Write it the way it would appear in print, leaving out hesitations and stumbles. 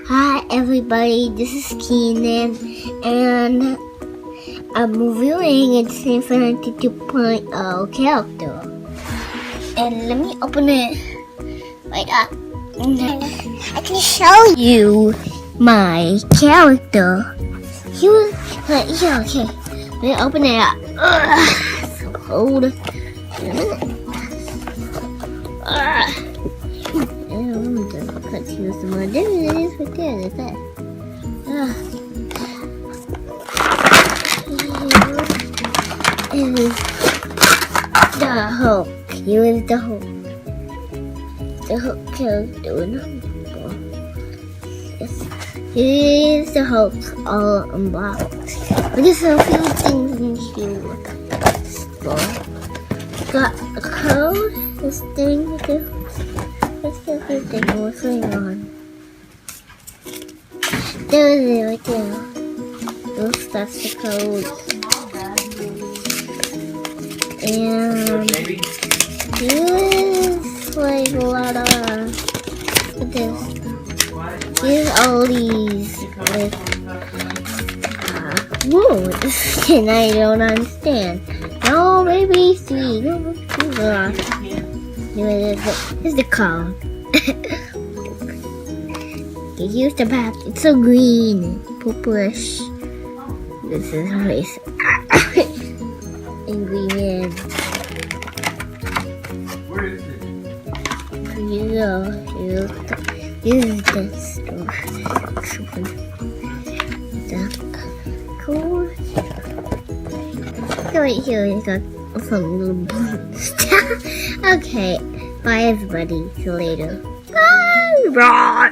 Hi everybody, this is Keenan and I'm reviewing its Infinity 2.0 character. And let me open it right up. I can show you my character. Yeah, okay. Let me open it up. It's so cold. Let's use some more. There it is right there. Look at that. Here is the Hulk. Here is the Hulk. The Hulk character. Yes. Here is the Hulk all unboxed. Look at a few things in here. Got a code. This thing right there. What's going on? There it is right there. That's the code. And here's like a lot of here's all these with whoa, this skin I don't understand. No, maybe three. No, here's the card. Here's the back. It's so green, purplish. This is race. And green man. Where is it? Here you go. Here's the store. Cool. Right here, we got some little stuff. Okay. Bye everybody. See you later. Bye.